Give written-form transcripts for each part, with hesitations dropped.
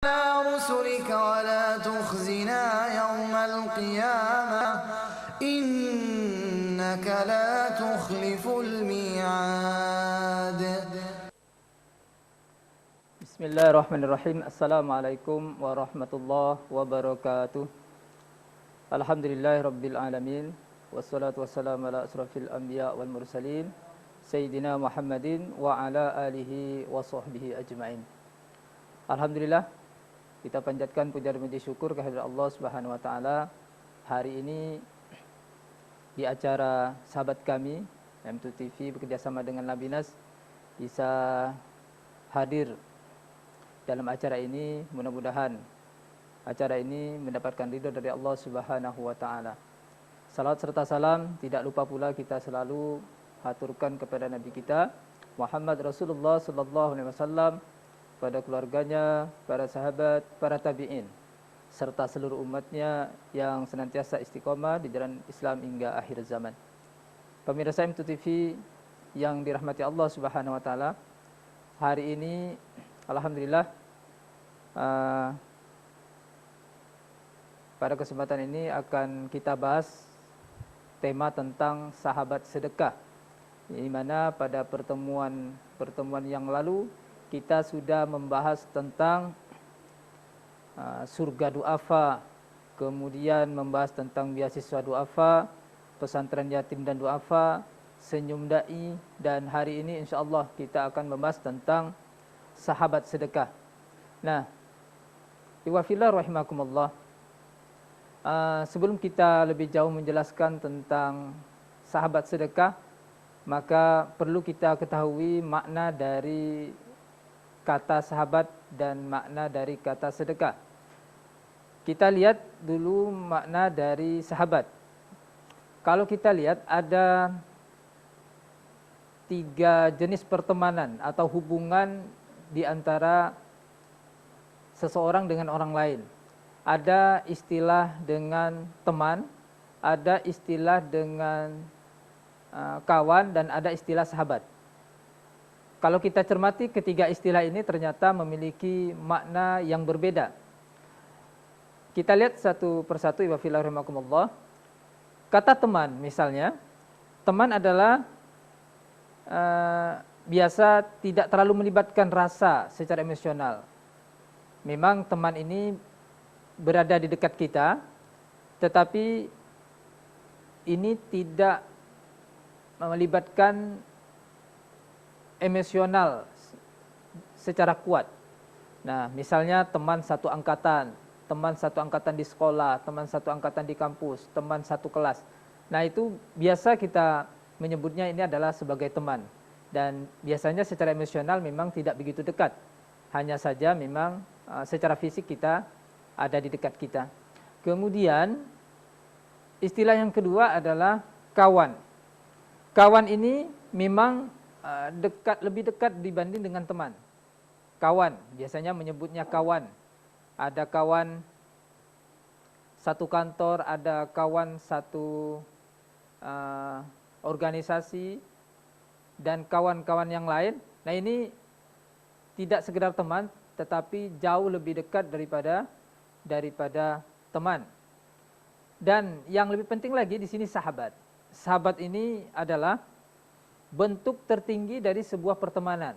على رسلك ولا تخزنا يوم القيامة إنك لا تخلف الميعاد. Bismillahirrahmanirrahim. Assalamualaikum warahmatullahi wabarakatuh. Alhamdulillahirabbil alamin. Wassalatu wassalamu ala asrafil anbiya wal mursalin Sayyidina Muhammadin wa ala alihi wa sahbihi ajma'in. Alhamdulillah, kita panjatkan puja dan puji syukur kehadirat Allah Subhanahu wa taala. Hari ini di acara sahabat kami M2 TV bekerjasama dengan Labinas bisa hadir dalam acara ini. Mudah-mudahan acara ini mendapatkan ridha dari Allah Subhanahu wa taala. Salawat serta salam tidak lupa pula kita selalu haturkan kepada Nabi kita Muhammad Rasulullah sallallahu alaihi wasallam, pada keluarganya, para sahabat, para tabi'in, serta seluruh umatnya yang senantiasa istiqomah di jalan Islam hingga akhir zaman. Pemirsa M2 TV yang dirahmati Allah Subhanahu wa taala, hari ini alhamdulillah pada kesempatan ini akan kita bahas tema tentang sahabat sedekah, di mana pada pertemuan yang lalu kita sudah membahas tentang surga duafa, kemudian membahas tentang beasiswa duafa, pesantren yatim dan duafa, senyum dai, dan hari ini insyaallah kita akan membahas tentang sahabat sedekah. Nah, iwafillah rahimakumullah, sebelum kita lebih jauh menjelaskan tentang sahabat sedekah, maka perlu kita ketahui makna dari kata sahabat dan makna dari kata sedekah. Kita lihat dulu makna dari sahabat. Kalau kita lihat ada 3 jenis pertemanan atau hubungan di antara seseorang dengan orang lain. Ada istilah dengan teman, ada istilah dengan kawan, dan ada istilah sahabat. Kalau kita cermati ketiga istilah ini ternyata memiliki makna yang berbeda. Kita lihat satu persatu, wa fillah rahimakumullah. Kata teman misalnya, teman adalah biasa tidak terlalu melibatkan rasa secara emosional. Memang teman ini berada di dekat kita, tetapi ini tidak melibatkan emosional secara kuat. Nah, misalnya teman satu angkatan di sekolah, teman satu angkatan di kampus, teman satu kelas. Nah, itu biasa kita menyebutnya ini adalah sebagai teman. Dan biasanya secara emosional memang tidak begitu dekat. Hanya saja memang secara fisik kita ada di dekat kita. Kemudian istilah yang kedua adalah kawan. Kawan ini memang lebih dekat dibanding dengan teman. Kawan, biasanya menyebutnya kawan. Ada kawan satu kantor, ada kawan satu organisasi, dan kawan-kawan yang lain. Nah, ini tidak sekedar teman, tetapi jauh lebih dekat daripada teman. Dan yang lebih penting lagi di sini sahabat. Sahabat ini adalah bentuk tertinggi dari sebuah pertemanan.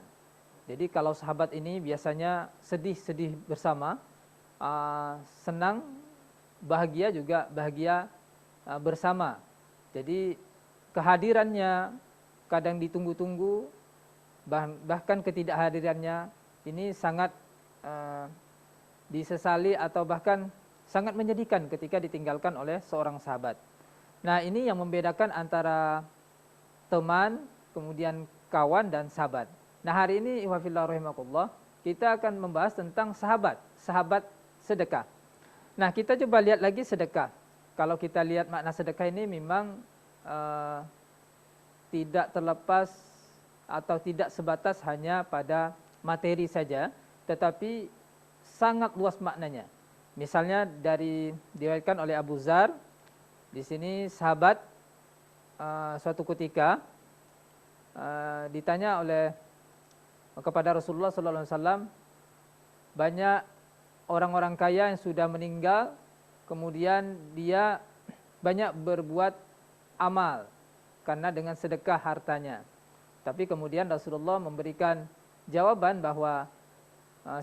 Jadi kalau sahabat ini biasanya sedih bersama, senang, bahagia juga bahagia bersama. Jadi kehadirannya kadang ditunggu-tunggu, bahkan ketidakhadirannya ini sangat disesali atau bahkan sangat menyedihkan ketika ditinggalkan oleh seorang sahabat. Nah, ini yang membedakan antara teman, kemudian kawan, dan sahabat. Nah, hari ini ihwafillah rahimakumullah, kita akan membahas tentang sahabat sedekah. Nah, kita coba lihat lagi sedekah. Kalau kita lihat makna sedekah ini memang tidak terlepas atau tidak sebatas hanya pada materi saja, tetapi sangat luas maknanya. Misalnya diriwayatkan oleh Abu Dzar, di sini sahabat suatu ketika ditanya kepada Rasulullah sallallahu alaihi wasallam, banyak orang-orang kaya yang sudah meninggal, kemudian dia banyak berbuat amal karena dengan sedekah hartanya. Tapi kemudian Rasulullah memberikan jawaban bahwa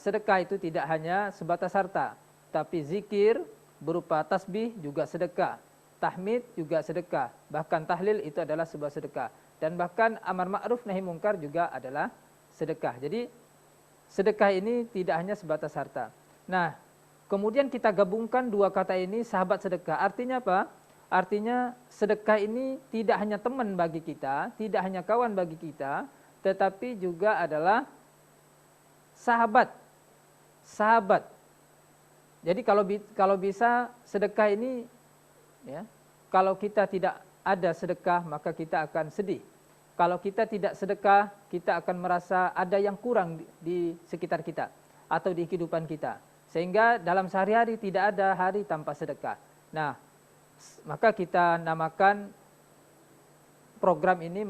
sedekah itu tidak hanya sebatas harta, tapi zikir berupa tasbih juga sedekah, tahmid juga sedekah, bahkan tahlil itu adalah sebuah sedekah, dan bahkan amar ma'ruf nahi mungkar juga adalah sedekah. Jadi sedekah ini tidak hanya sebatas harta. Nah, kemudian kita gabungkan dua kata ini, sahabat sedekah. Artinya apa? Artinya sedekah ini tidak hanya teman bagi kita, tidak hanya kawan bagi kita, tetapi juga adalah sahabat. Sahabat. Jadi kalau bisa sedekah ini, ya, kalau kita tidak ada sedekah maka kita akan sedih. Kalau kita tidak sedekah, kita akan merasa ada yang kurang di sekitar kita atau di kehidupan kita. Sehingga dalam sehari-hari tidak ada hari tanpa sedekah. Nah, maka kita namakan program ini,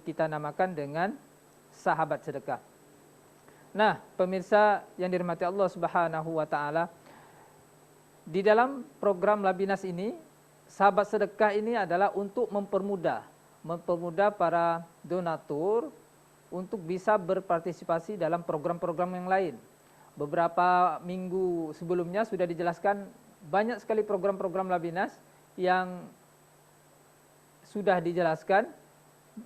kita namakan dengan sahabat sedekah. Nah, pemirsa yang dirahmati Allah Subhanahu wa taala, di dalam program Labinas ini, sahabat sedekah ini adalah untuk mempermudah para donatur untuk bisa berpartisipasi dalam program-program yang lain. Beberapa minggu sebelumnya sudah dijelaskan banyak sekali program-program Labinas yang sudah dijelaskan.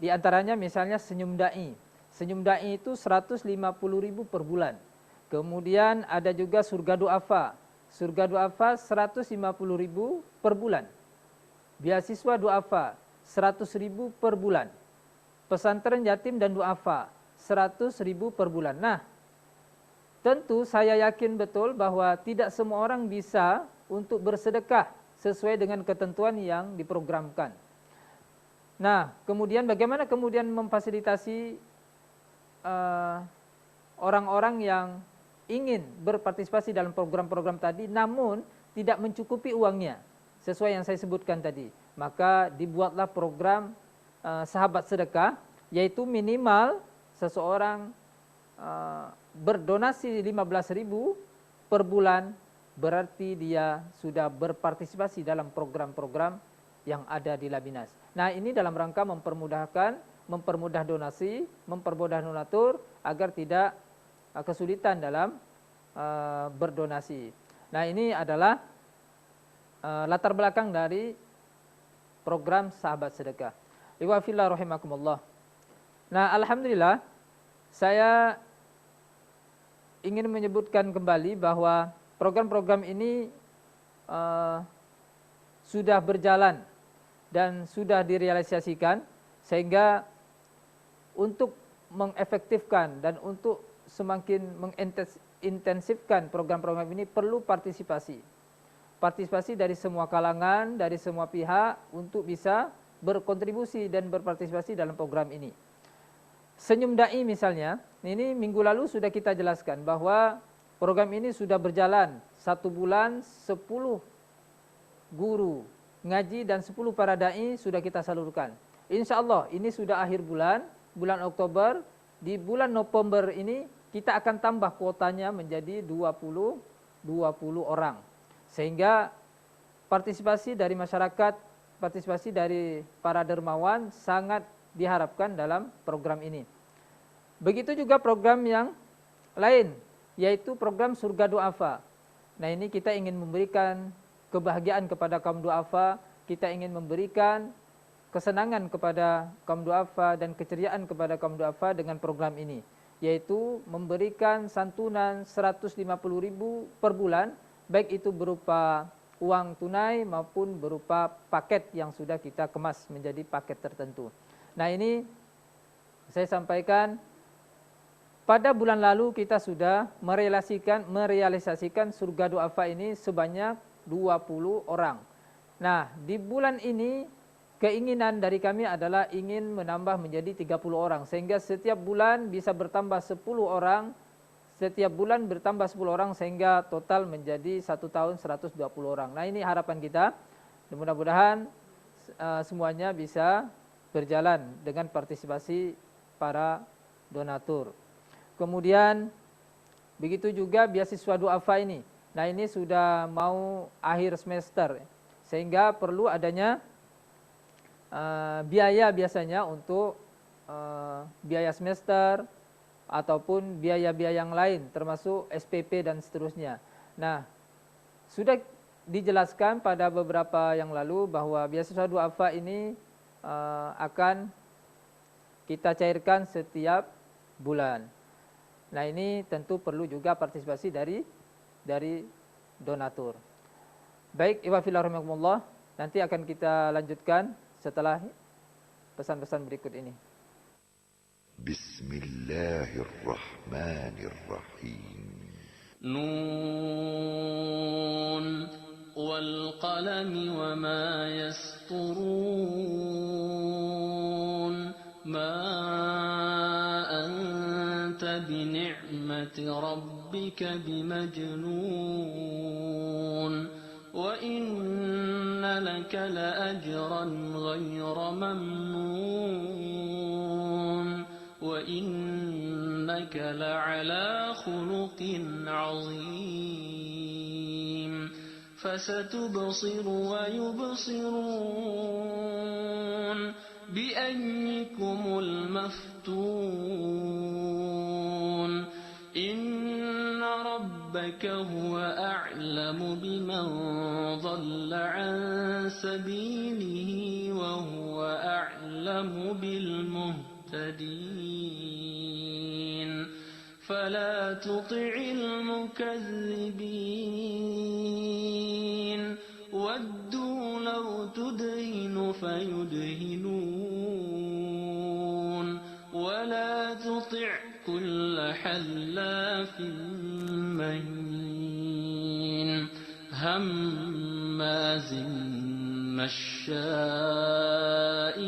Di antaranya misalnya Senyum Dai. Senyum Dai itu 150.000 per bulan. Kemudian ada juga Surga Du'afa. Surga Du'afa 150.000 per bulan. Beasiswa Du'afa 100.000 per bulan. Pesantren yatim dan du'afa 100.000 per bulan. Nah, tentu saya yakin betul bahwa tidak semua orang bisa untuk bersedekah sesuai dengan ketentuan yang diprogramkan. Nah, kemudian bagaimana kemudian memfasilitasi orang-orang yang ingin berpartisipasi dalam program-program tadi namun tidak mencukupi uangnya sesuai yang saya sebutkan tadi. Maka dibuatlah program sahabat sedekah, yaitu minimal seseorang berdonasi 15.000 per bulan, berarti dia sudah berpartisipasi dalam program-program yang ada di Labinas. Nah, ini dalam rangka mempermudah donasi, mempermudah donatur agar tidak kesulitan dalam berdonasi. Nah, ini adalah latar belakang dari program sahabat sedekah. Wa fillah rahimakumullah. Nah, alhamdulillah saya ingin menyebutkan kembali bahwa program-program ini sudah berjalan dan sudah direalisasikan, sehingga untuk mengefektifkan dan untuk semakin mengintensifkan program-program ini perlu partisipasi dari semua kalangan, dari semua pihak untuk bisa berkontribusi dan berpartisipasi dalam program ini. Senyum Dai misalnya, ini minggu lalu sudah kita jelaskan bahwa program ini sudah berjalan 1 bulan, 10 guru ngaji dan 10 para dai sudah kita salurkan. Insya Allah ini sudah akhir bulan Oktober. Di bulan November ini kita akan tambah kuotanya menjadi 20 orang. Sehingga partisipasi dari masyarakat, partisipasi dari para dermawan sangat diharapkan dalam program ini. Begitu juga program yang lain, yaitu program Surga Du'afa. Nah, ini kita ingin memberikan kebahagiaan kepada kaum du'afa, kita ingin memberikan kesenangan kepada kaum du'afa dan keceriaan kepada kaum du'afa dengan program ini, yaitu memberikan santunan 150.000 per bulan, baik itu berupa uang tunai maupun berupa paket yang sudah kita kemas menjadi paket tertentu. Nah, ini saya sampaikan pada bulan lalu kita sudah merealisasikan Surga Du'afa ini sebanyak 20 orang. Nah, di bulan ini keinginan dari kami adalah ingin menambah menjadi 30 orang, sehingga setiap bulan bisa bertambah 10 orang, setiap bulan bertambah 10 orang, sehingga total menjadi 1 tahun 120 orang. Nah, ini harapan kita, mudah-mudahan semuanya bisa berjalan dengan partisipasi para donatur. Kemudian begitu juga beasiswa du'afa ini. Nah, ini sudah mau akhir semester, sehingga perlu adanya biaya biasanya untuk biaya semester ataupun biaya-biaya yang lain, termasuk SPP dan seterusnya. Nah, sudah dijelaskan pada beberapa yang lalu bahwa beasiswa duafa ini akan kita cairkan setiap bulan. Nah, ini tentu perlu juga partisipasi dari donatur. Baik, ikhwah fillah rahimakumullah, nanti akan kita lanjutkan setelah pesan-pesan berikut ini. Bismillahirrahmanirrahim. Nun wal qalami wa ma yasturun. Ma anta bi ni'mati rabbika bimajnun. وَإِنَّ لَكَ لَأَجْرًا غَيْرَ مَمْنُونٍ وَإِنَّكَ لَعَلَى خُلُقٍ عَظِيمٍ فَسَتُبْصِرُ وَيُبْصِرُونَ بِأَيِّكُمُ الْمَفْتُونُ إِنَّ رَبَّكَ هُوَ أَعْلَمُ بِمَنْ ضَلَّ عَنْ سَبِيلِهِ وَهُوَ أَعْلَمُ بِالْمُهْتَدِينَ فَلَا تُطِعِ الْمُكَذِّبِينَ وَدُّوا لَوْ تُدْهِنُ فَيُدْهِنُونَ وَلَا تُطِعْ كُلَّ حَلَّافٍ مَّهِينٍ هَمَّازٍ مَّشَّاءٍ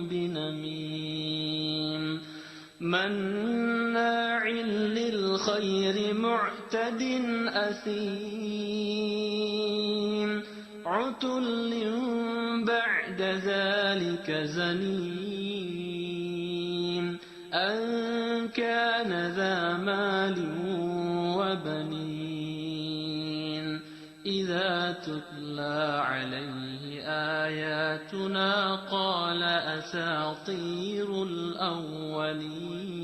بِنَمِيمٍ مَّنَّاعٍ لِّلْخَيْرِ مُعْتَدٍ أَثِيمٍ عُتُلٍّ بَعْدَ ذَلِكَ زَنِيمٍ أَن كَانَ ذَا مَالٍ وَبَنِينَ إِذَا تُتْلَى عَلَيْهِ آيَاتُنَا قَالَ أَسَاطِيرُ الْأَوَّلِينَ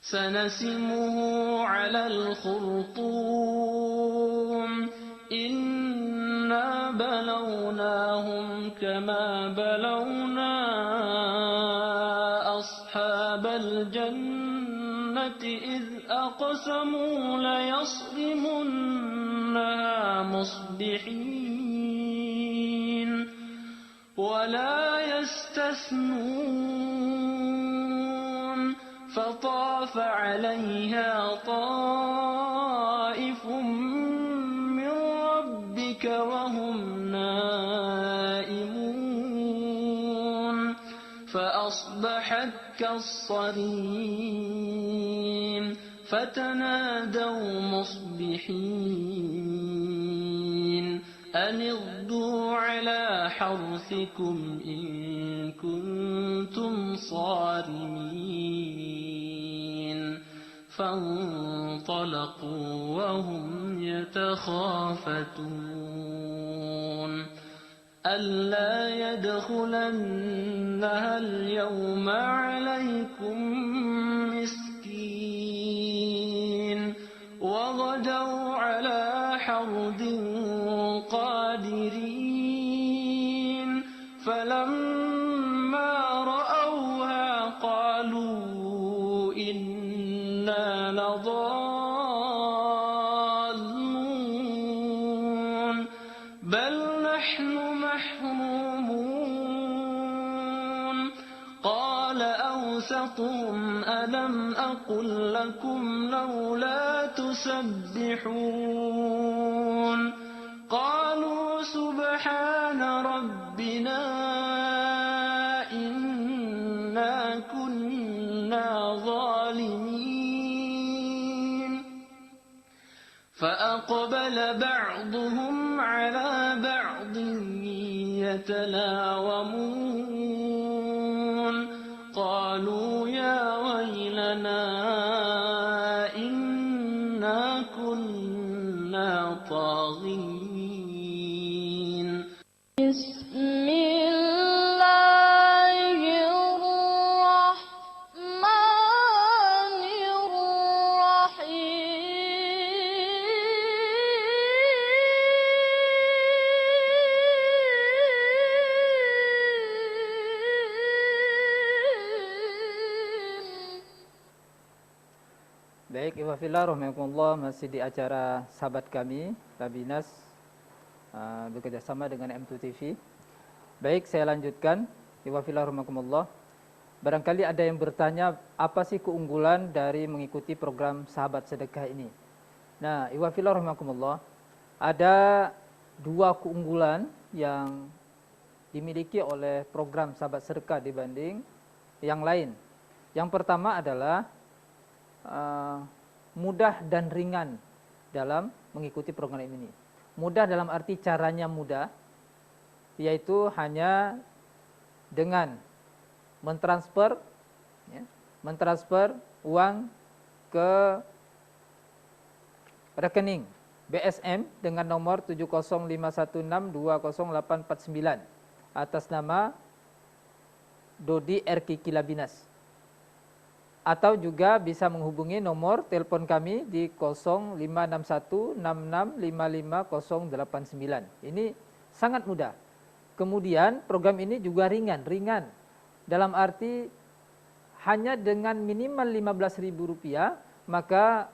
سَنَسِمُهُ عَلَى الْخُرْطُومِ إِنَّا بَلَوْنَاهُمْ كَمَا بَلَوْنَا أَصْحَابَ الْجَنَّةِ إِذْ أَقْسَمُوا لَيَصْرِمُنَّهَا مُصْبِحِينَ وَلَا يَسْتَثْنُونَ فَطَافَ عَلَيْهَا طَائِفٌ مِّن رَّبِّكَ وَهُمْ نَائِمُونَ فَأَصْبَحَتْ كَالصَّرِيمِ فَتَنَادَوْا مُصْبِحِينَ أَنِ اغْدُوا عَلَىٰ حَرْثِكُمْ إِن كُنتُمْ صَارِمِينَ فَانطَلَقُوا وَهُمْ يَتَخَافَتُونَ أَلَّا يَدْخُلَنَّهَا الْيَوْمَ عَلَيْكُمْ مِسْكِينٌ وَغَدَوْا عَلَىٰ حَرْدٍ قَادِرِينَ فَلَمَّا رَأَوْهَا قَالُوا إِنَّا لَضَالُّونَ بَلْ نَحْنُ مَحْرُومُونَ قَالَ أَوْسَطُهُمْ أَلَمْ أَقُل لَّكُمْ لَوْلَا تُسَبِّحُونَ قَالُوا سُبْحَانَ رَبِّنَا إِنَّا كُنَّا ظَالِمِينَ فَأَقْبَلَ بَعْضُهُمْ عَلَىٰ بَعْضٍ يَتَلَاوَمُونَ قَالُوا يَا وَيْلَنَا إِنَّا إنا كنا طاغين بسم الله الرحمن الرحيم. Baik, Iwafillah rahimakumullah, masih di acara sahabat kami Labinas bekerjasama dengan M2 TV. Baik, saya lanjutkan. Iwafillah rahimakumullah. Barangkali ada yang bertanya, apa sih keunggulan dari mengikuti program Sahabat Sedekah ini? Nah, Iwafillah rahimakumullah, ada dua keunggulan yang dimiliki oleh program Sahabat Sedekah dibanding yang lain. Yang pertama adalah mudah dan ringan dalam mengikuti program ini. Mudah dalam arti caranya mudah, yaitu hanya dengan mentransfer uang ke rekening BSM dengan nomor 70516208849 atas nama Dodi Erkiki Labinas. Atau juga bisa menghubungi nomor telepon kami di 056166555089. Ini sangat mudah. Kemudian program ini juga ringan dalam arti hanya dengan minimal Rp15.000 maka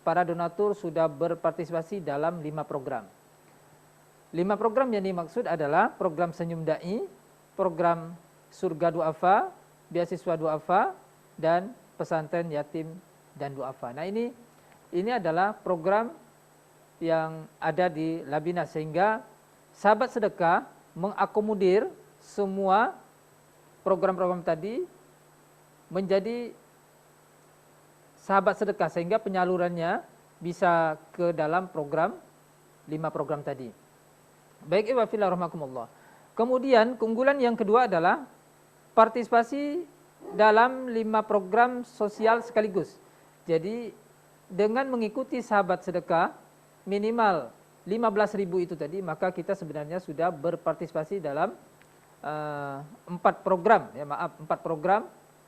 para donatur sudah berpartisipasi dalam 5 program. 5 program yang dimaksud adalah program Senyum Dai, program Surga Duafa, Beasiswa Duafa, dan Pesantren Yatim dan Duafa. Nah, ini adalah program yang ada di Labinas, sehingga Sahabat Sedekah mengakomodir semua program-program tadi menjadi Sahabat Sedekah, sehingga penyalurannya bisa ke dalam program 5 program tadi. Baik, Iwafillah rahimakumullah. Kemudian keunggulan yang kedua adalah partisipasi dalam 5 program sosial sekaligus. Jadi dengan mengikuti Sahabat Sedekah minimal 15.000 itu tadi, maka kita sebenarnya sudah berpartisipasi dalam 4 program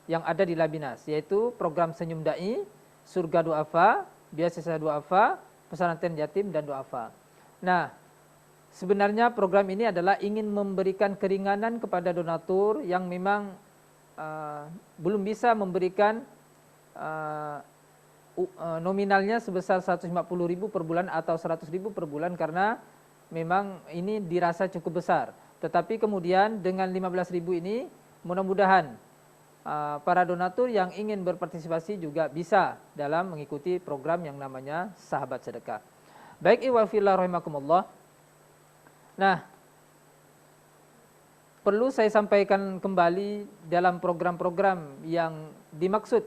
yang ada di Labinas, yaitu program Senyum Dai, Surga Duafa, Beasiswa Duafa, Pesantren Yatim dan Duafa. Nah, sebenarnya program ini adalah ingin memberikan keringanan kepada donatur yang memang belum bisa memberikan nominalnya sebesar 150.000 per bulan atau 100.000 per bulan, karena memang ini dirasa cukup besar. Tetapi kemudian dengan 15.000 ini mudah-mudahan para donatur yang ingin berpartisipasi juga bisa dalam mengikuti program yang namanya Sahabat Sedekah. Baik, Iwafillah rahimakumullah. Nah, perlu saya sampaikan kembali dalam program-program yang dimaksud,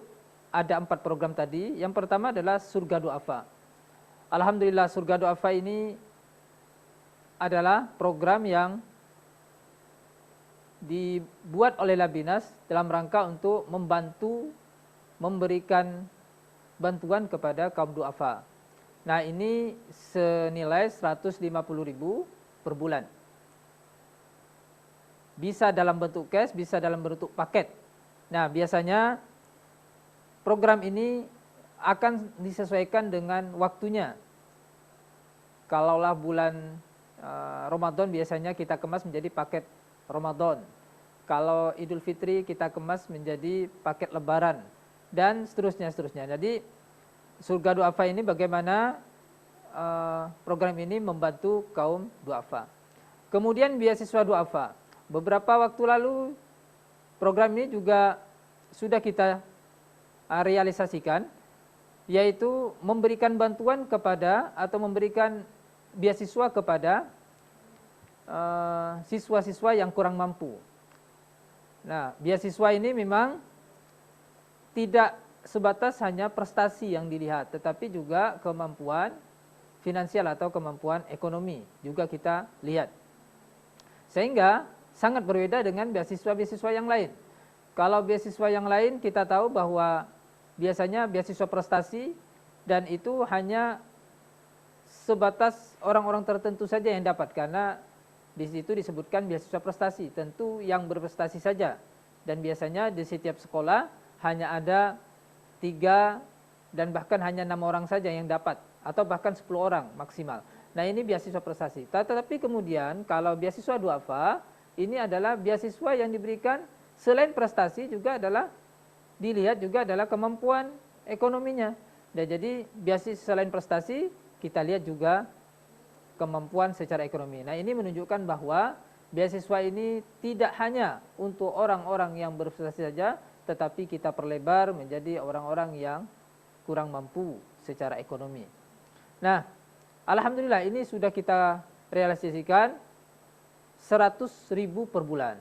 ada 4 program tadi. Yang pertama adalah Surga Duafa. Alhamdulillah, Surga Duafa ini adalah program yang dibuat oleh Labinas dalam rangka untuk membantu memberikan bantuan kepada kaum duafa. Nah, ini senilai 150.000 per bulan. Bisa dalam bentuk cash, bisa dalam bentuk paket. Nah, biasanya program ini akan disesuaikan dengan waktunya. Kalaulah bulan Ramadan biasanya kita kemas menjadi paket Ramadan. Kalau Idul Fitri kita kemas menjadi paket Lebaran dan seterusnya. Jadi Surga Duafa ini bagaimana program ini membantu kaum duafa. Kemudian Beasiswa Duafa. Beberapa waktu lalu program ini juga sudah kita realisasikan, yaitu memberikan bantuan kepada atau memberikan beasiswa kepada siswa-siswa yang kurang mampu. Nah, beasiswa ini memang tidak sebatas hanya prestasi yang dilihat, tetapi juga kemampuan finansial atau kemampuan ekonomi juga kita lihat. Sehingga sangat berbeda dengan beasiswa-beasiswa yang lain. Kalau beasiswa yang lain kita tahu bahwa biasanya beasiswa prestasi dan itu hanya sebatas orang-orang tertentu saja yang dapat, karena di situ disebutkan beasiswa prestasi, tentu yang berprestasi saja. Dan biasanya di setiap sekolah hanya ada 3 dan bahkan hanya 6 orang saja yang dapat, atau bahkan 10 orang maksimal. Nah, ini beasiswa prestasi. Tetapi kemudian kalau beasiswa duafa, ini adalah beasiswa yang diberikan selain prestasi juga adalah dilihat juga adalah kemampuan ekonominya. Dan jadi beasiswa selain prestasi kita lihat juga kemampuan secara ekonomi. Nah, ini menunjukkan bahwa beasiswa ini tidak hanya untuk orang-orang yang berprestasi saja, tetapi kita perlebar menjadi orang-orang yang kurang mampu secara ekonomi. Nah, alhamdulillah ini sudah kita realisasikan 100.000 per bulan.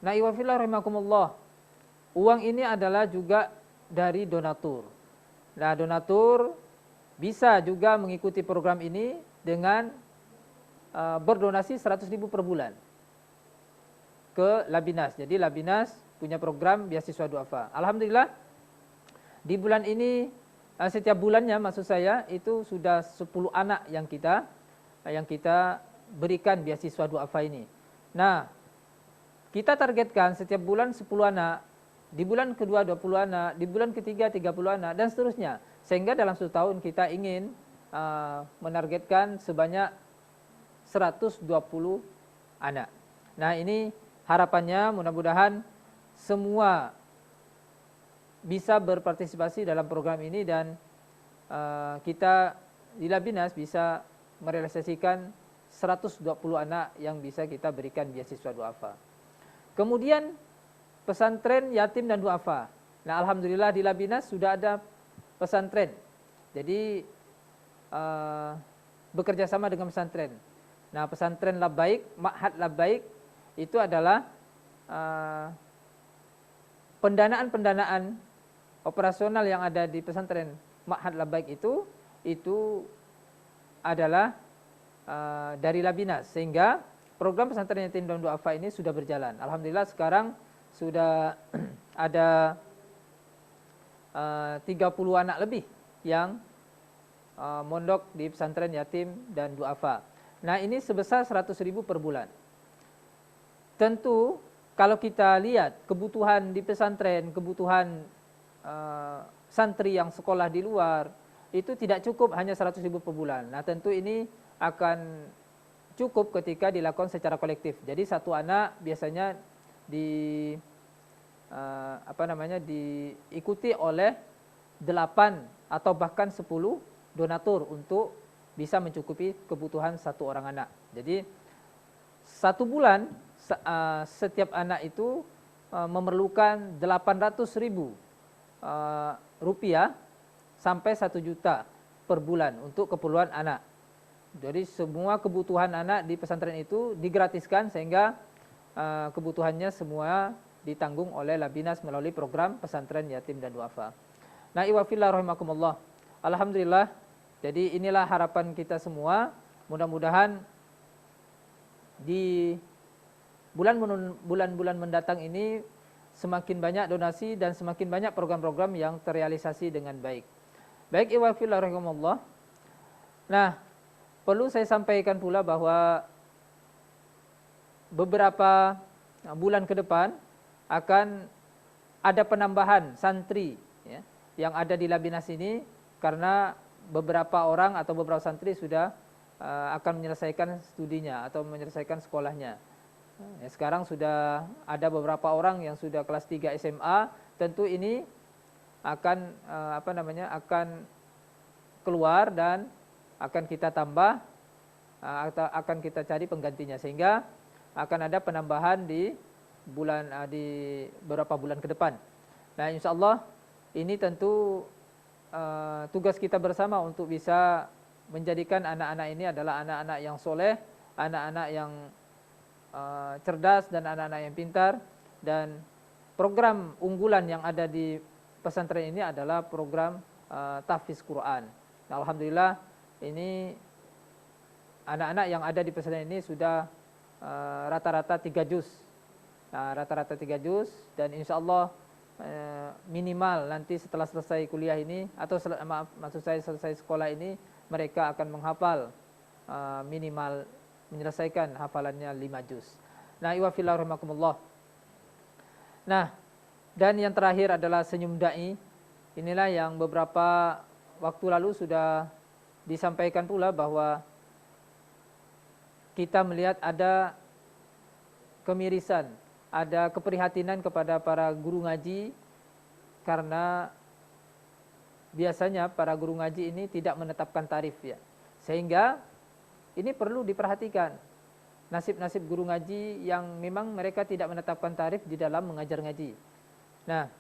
Nah, iwafillah rahimakumullah, uang ini adalah juga dari donatur. Nah, donatur bisa juga mengikuti program ini dengan berdonasi 100.000 per bulan ke Labinas. Jadi Labinas punya program beasiswa duafa. Alhamdulillah di bulan ini setiap bulannya maksud saya itu sudah 10 anak yang kita berikan beasiswa duafa ini. Nah, kita targetkan setiap bulan 10 anak, di bulan kedua 20 anak, di bulan ketiga 30 anak dan seterusnya. Sehingga dalam 1 tahun kita ingin menargetkan sebanyak 120 anak. Nah, ini harapannya mudah-mudahan semua bisa berpartisipasi dalam program ini dan kita di Labinas bisa merealisasikan 120 anak yang bisa kita berikan beasiswa duafa. Kemudian pesantren yatim dan duafa. Nah, alhamdulillah di Labinas sudah ada pesantren. Jadi bekerja sama dengan pesantren. Nah, pesantren Labbaik, Ma'had Labbaik itu adalah pendanaan operasional yang ada di pesantren Ma'had Labbaik itu adalah dari Labinas, sehingga program pesantren yatim dan duafa ini sudah berjalan. Alhamdulillah sekarang sudah ada 30 anak lebih yang mondok di pesantren yatim dan duafa. Nah, ini sebesar 100.000 per bulan. Tentu kalau kita lihat kebutuhan di pesantren, kebutuhan santri yang sekolah di luar, itu tidak cukup hanya 100.000 per bulan. Nah, tentu ini akan cukup ketika dilakukan secara kolektif. Jadi satu anak biasanya diikuti oleh 8 atau bahkan 10 donatur untuk bisa mencukupi kebutuhan satu orang anak. Jadi 1 bulan setiap anak itu memerlukan 800.000 rupiah sampai 1 juta per bulan untuk keperluan anak. Jadi semua kebutuhan anak di pesantren itu digratiskan sehingga kebutuhannya semua ditanggung oleh Labinas melalui program pesantren yatim dan duafa. Nah, iwafillah rahimakumullah. Alhamdulillah, jadi inilah harapan kita semua. Mudah-mudahan di bulan-bulan mendatang ini semakin banyak donasi dan semakin banyak program-program yang terrealisasi dengan baik. Baik, iwafillah rahimakumullah. Nah, perlu saya sampaikan pula bahwa beberapa bulan ke depan akan ada penambahan santri ya, yang ada di Labinas ini, karena beberapa orang atau beberapa santri sudah akan menyelesaikan studinya atau menyelesaikan sekolahnya. Ya, sekarang sudah ada beberapa orang yang sudah kelas 3 SMA, tentu ini akan akan keluar dan akan kita tambah atau akan kita cari penggantinya, sehingga akan ada penambahan di beberapa bulan ke depan. Nah, insyaallah ini tentu tugas kita bersama untuk bisa menjadikan anak-anak ini adalah anak-anak yang soleh, anak-anak yang cerdas dan anak-anak yang pintar. Dan program unggulan yang ada di pesantren ini adalah program tahfiz Quran. Nah, alhamdulillah ini anak-anak yang ada di pesantren ini sudah rata-rata 3 juz. Nah, rata-rata 3 juz, dan insyaallah minimal nanti setelah selesai kuliah ini atau maksud saya selesai sekolah ini mereka akan menghafal minimal menyelesaikan hafalannya 5 juz. Nah, wa fillah rahimakumullah. Nah, dan yang terakhir adalah senyum dai. Inilah yang beberapa waktu lalu sudah disampaikan pula bahwa kita melihat ada kemirisan, ada keprihatinan kepada para guru ngaji karena biasanya para guru ngaji ini tidak menetapkan tarif ya. Sehingga ini perlu diperhatikan. Nasib-nasib guru ngaji yang memang mereka tidak menetapkan tarif di dalam mengajar ngaji. Nah,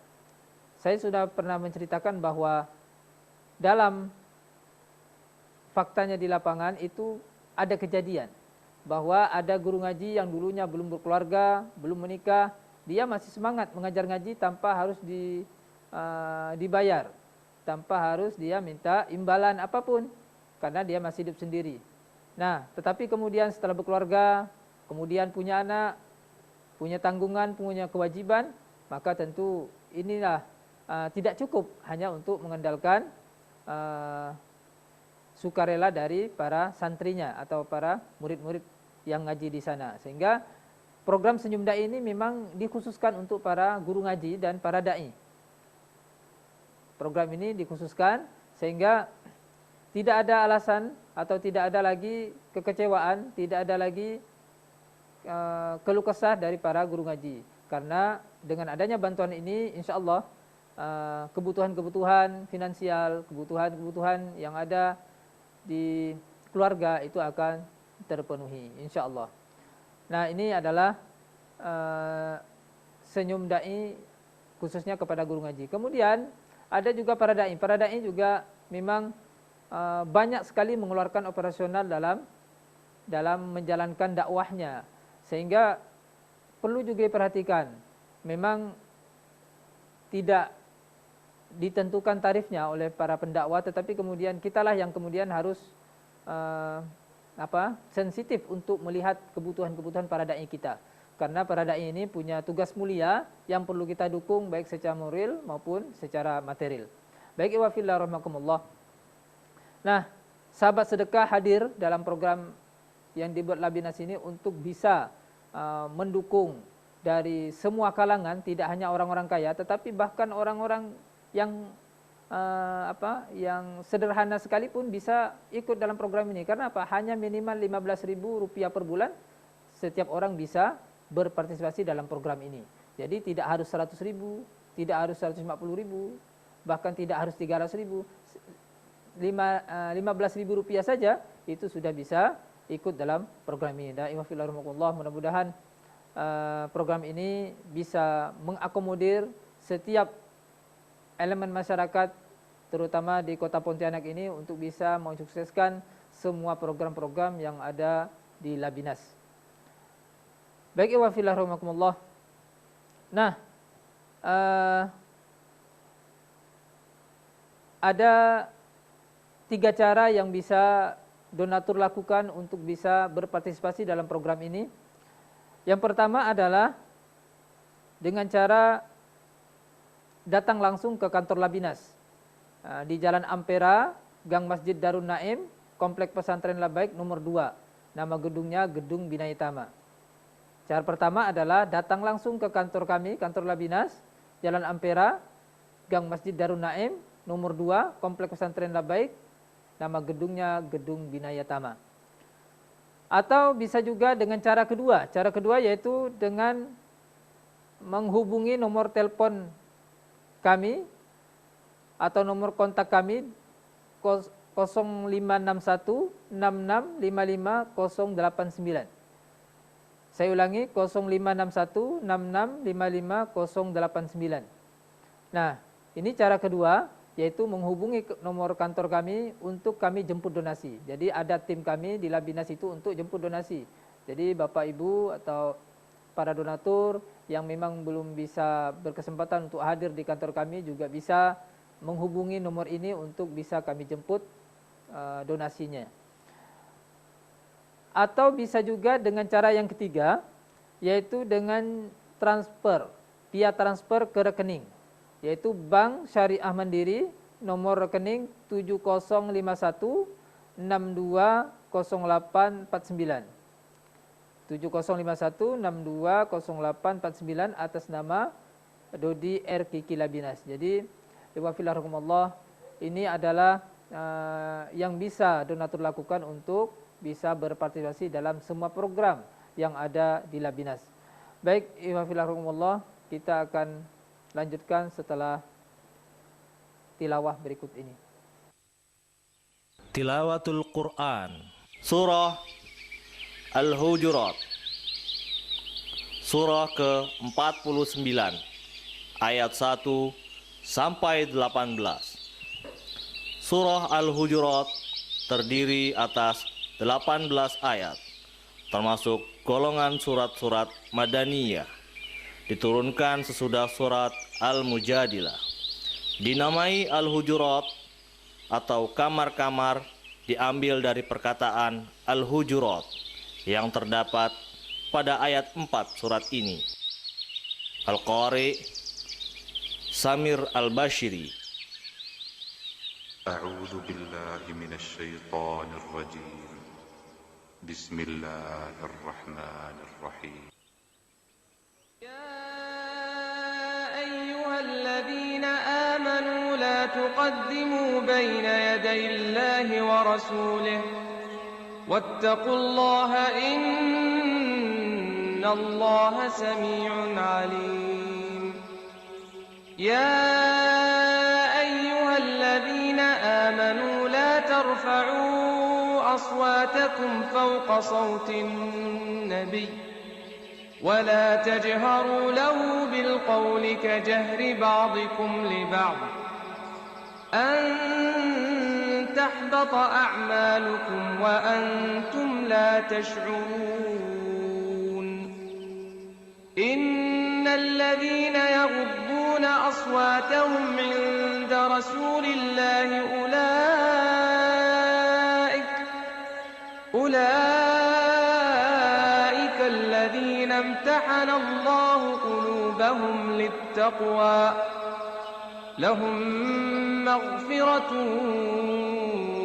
saya sudah pernah menceritakan bahwa dalam faktanya di lapangan itu ada kejadian bahwa ada guru ngaji yang dulunya belum berkeluarga, belum menikah, dia masih semangat mengajar ngaji tanpa harus dibayar, tanpa harus dia minta imbalan apapun, karena dia masih hidup sendiri. Nah, tetapi kemudian setelah berkeluarga, kemudian punya anak, punya tanggungan, punya kewajiban, maka tentu inilah tidak cukup hanya untuk mengandalkan sukarela dari para santrinya atau para murid-murid yang ngaji di sana. Sehingga program Senyum Dai ini memang dikhususkan untuk para guru ngaji dan para dai. Program ini dikhususkan sehingga tidak ada alasan atau tidak ada lagi kekecewaan, tidak ada lagi keluh kesah dari para guru ngaji. Karena dengan adanya bantuan ini, insya Allah kebutuhan-kebutuhan finansial, kebutuhan-kebutuhan yang ada di keluarga itu akan terpenuhi, insya Allah. Nah, ini adalah Senyum Dai khususnya kepada guru ngaji. Kemudian ada juga para dai. Para dai juga memang banyak sekali mengeluarkan operasional dalam menjalankan dakwahnya, sehingga perlu juga diperhatikan. Memang tidak ditentukan tarifnya oleh para pendakwah, tetapi kemudian kitalah yang kemudian harus sensitif untuk melihat kebutuhan-kebutuhan para dai kita. Karena para dai ini punya tugas mulia yang perlu kita dukung baik secara moral maupun secara material. Baik, wa fillah rahimakumullah. Nah, sahabat sedekah hadir dalam program yang dibuat Labinas ini untuk bisa mendukung dari semua kalangan, tidak hanya orang-orang kaya, tetapi bahkan orang-orang yang yang sederhana sekalipun bisa ikut dalam program ini. Karena apa? Hanya minimal Rp15.000 per bulan setiap orang bisa berpartisipasi dalam program ini. Jadi tidak harus 100.000, tidak harus 150.000, bahkan tidak harus 300.000. Rp15.000 saja itu sudah bisa ikut dalam program ini. Dan mudah-mudahan program ini bisa mengakomodir setiap elemen masyarakat, terutama di Kota Pontianak ini, untuk bisa mensukseskan semua program-program yang ada di Labinas. Baik, wa fillah rahimakumullah. Nah, ada 3 cara yang bisa donatur lakukan untuk bisa berpartisipasi dalam program ini. Yang pertama adalah dengan cara datang langsung ke kantor Labinas di Jalan Ampera, Gang Masjid Darun Naim, Komplek Pesantren Labaik nomor 2. Nama gedungnya Gedung Binayatama. Cara pertama adalah datang langsung ke kantor kami, kantor Labinas, Jalan Ampera, Gang Masjid Darun Naim nomor 2, Komplek Pesantren Labaik. Nama gedungnya Gedung Binayatama. Atau bisa juga dengan cara kedua. Cara kedua yaitu dengan menghubungi nomor telepon kami atau nomor kontak kami 0561 6655 089. Saya ulangi 0561 6655 089. Nah, ini cara kedua, yaitu menghubungi nomor kantor kami untuk kami jemput donasi. Jadi ada tim kami di Labinas itu untuk jemput donasi. Jadi Bapak Ibu atau para donatur yang memang belum bisa berkesempatan untuk hadir di kantor kami juga bisa menghubungi nomor ini untuk bisa kami jemput donasinya. Atau bisa juga dengan cara yang ketiga, yaitu dengan transfer, via transfer ke rekening. yaitu Bank Syariah Mandiri, nomor rekening 7051620849. 7051620849 atas nama Dodi R. Kiki Labinas. Jadi, wafillahirrahmanullah, ini adalah yang bisa donatur lakukan untuk bisa berpartisipasi dalam semua program yang ada di Labinas. Baik, wafillahirrahmanullah, kita akan lanjutkan setelah tilawah berikut ini. Tilawatul Quran, Surah Al-Hujurat, Surah ke-49, ayat 1 sampai 18. Surah Al-Hujurat terdiri atas 18 ayat, termasuk golongan surat-surat Madaniyah, diturunkan sesudah surat Al-Mujadilah. Dinamai Al-Hujurat atau kamar-kamar diambil dari perkataan Al-Hujurat yang terdapat pada ayat 4 surat ini. Al-Qari Samir Al-Bashiri. أعوذ بالله من الشيطان الرجيم بسم الله الرحمن الرحيم يا أيها الذين آمنوا لا تقدموا بين يدي الله ورسوله واتقوا الله إن الله سميع عليم يا أيها الذين آمنوا لا ترفعوا أصواتكم فوق صوت النبي ولا تجهروا له بالقول كجهر بعضكم لبعض أن تحبط أعمالكم وأنتم لا تشعرون إن الذين يغضون أصواتهم عند رسول الله أولئك الذين امتحن الله قلوبهم للتقوى لهم مغفرة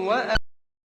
وأجر